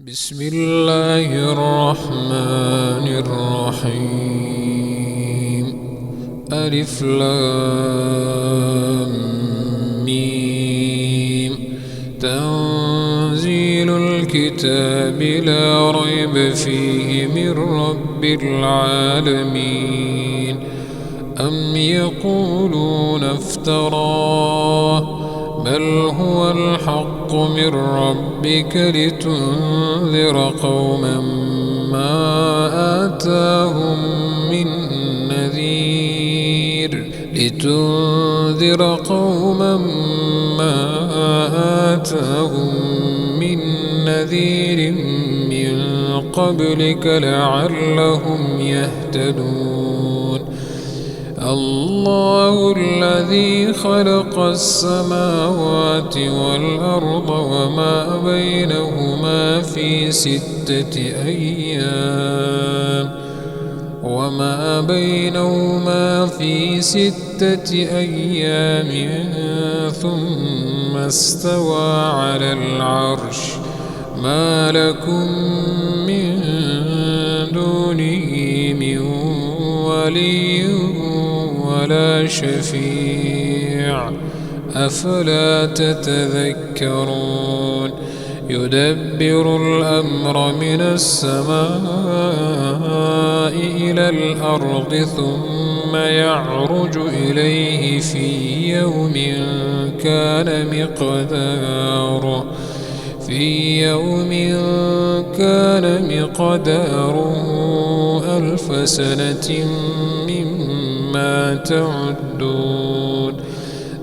بسم الله الرحمن الرحيم. ألف لام ميم. تنزيل الكتاب لا ريب فيه من رب العالمين. أم يقولون افتراه بل هو الحق من ربك لتنذر قوما ما آتاهم من نذير من قبلك لعلهم يهتدون. الله الذي خلق السماوات والأرض وما بينهما في 6 أيام ثم استوى على العرش. ما لكم من دونه من ولي ولا شفيع أفلا تتذكرون. يدبر الأمر من السماء إلى الأرض ثم يعرج إليه في يوم كان مقداره 1000 سنة مما تعدون.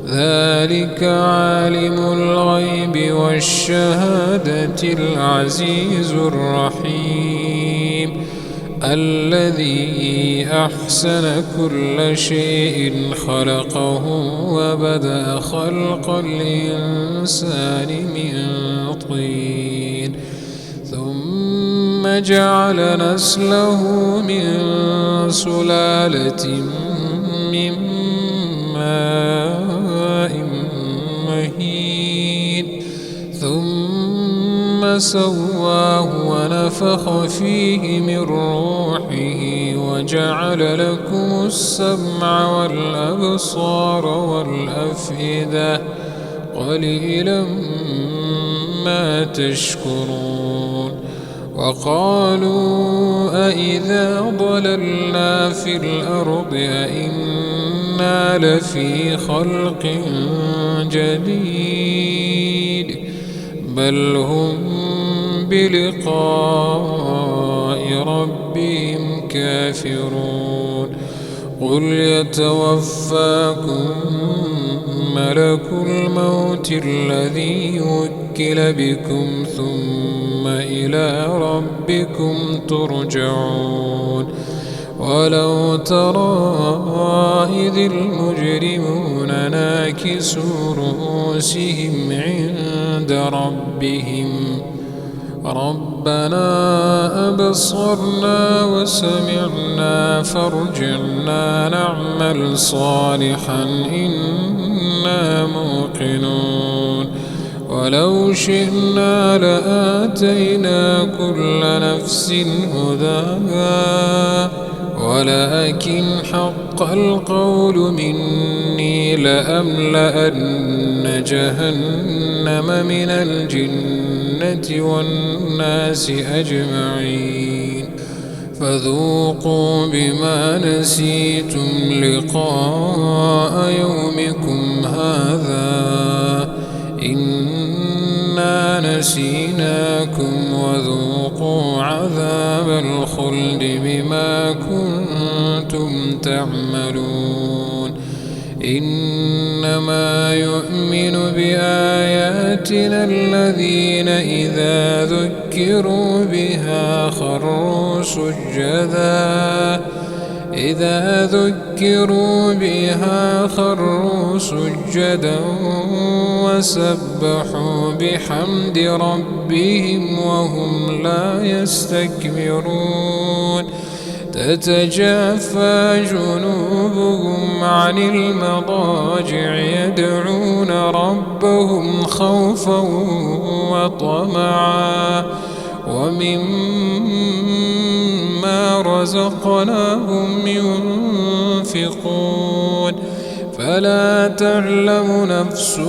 ذلك عالم الغيب والشهادة العزيز الرحيم الذي أحسن كل شيء خلقه وبدأ خلق الإنسان من طين ثم جعل نسله من سلالة من ماء مهين ثم سواه ونفخ فيه من روحه وجعل لكم السمع والأبصار والأفئدة قليلا ما تشكرون. وقالوا أإذا ضللنا في الأرض أإنا لفي خلق جديد بل هم بلقاء ربهم كافرون. قل يتوفاكم ملك الموت الذي وكل بكم ثم إلى ربكم ترجعون. ولو ترى إذ المجرمون ناكسوا رؤوسهم عند ربهم ربنا أبصرنا وسمعنا فارجعنا نعمل صالحا إنا موقنون. ولو شئنا لآتينا كل نفس هداها ولكن حق القول مني لأملأن جهنم من الجنة والناس أجمعين. فذوقوا بما نسيتم لقاء يومكم هذا إنا نسيناكم وذوقوا عذاب الخلد بما كنتم تعملون. إنما يؤمن بآياتنا الذين إذا ذكروا بها خروا سجدا وسبحوا بحمد ربهم وهم لا يستكبرون. تتجافى جنوبهم عن المضاجع يدعون ربهم خوفا وطمعا ومما رزقناهم ينفقون فلا تعلم نفس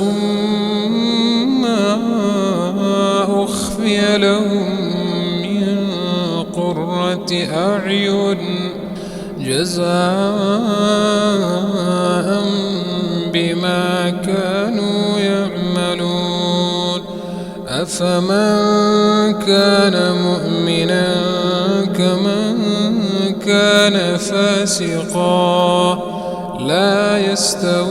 ما أخفي لهم من قرة أعين جزاء بما كانوا يعملون أفمن كان مؤمنا كمن كان فاسقا لا يستوون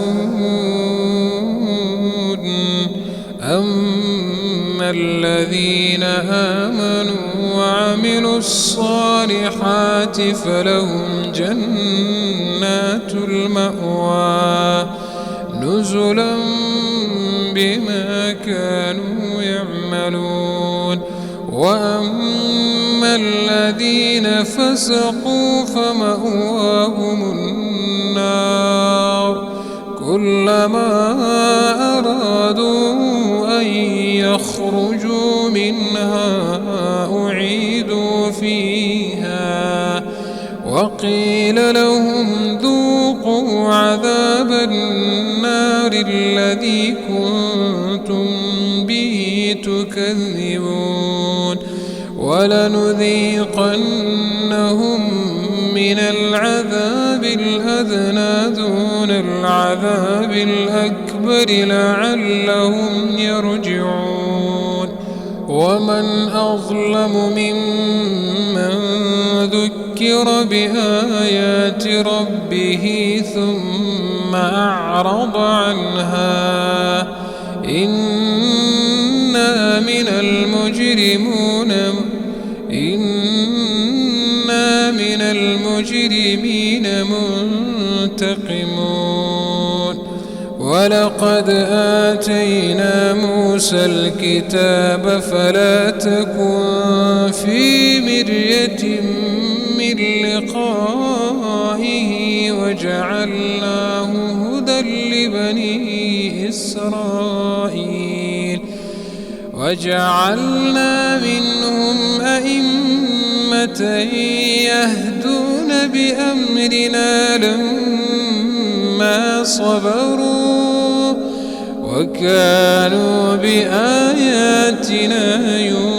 أما الذين آمنوا وعملوا الصالحات فلهم جنات المأوى نزلا بما كانوا يعملون وأما الذين فسقوا فمأواهم النار كلما أرادوا أن يخرجوا منها أعيدوا فيها وقيل لهم ذوقوا عذاب النار الذي كنتم به تكذبون ولنذيقنهم من العذاب الأدنى دون العذاب الأكبر لعلهم يرجعون ومن أظلم ممن ذكر بآيات ربه ثم أعرض عنها إنا من المجرمين منتقمون ولقد آتينا موسى الكتاب فلا تكن في مرية من لقائه وجعلناه هدى لبني إسرائيل وجعلنا منهم أئمة يهدون بأمرنا لما صبروا وكانوا بآياتنا يوقنون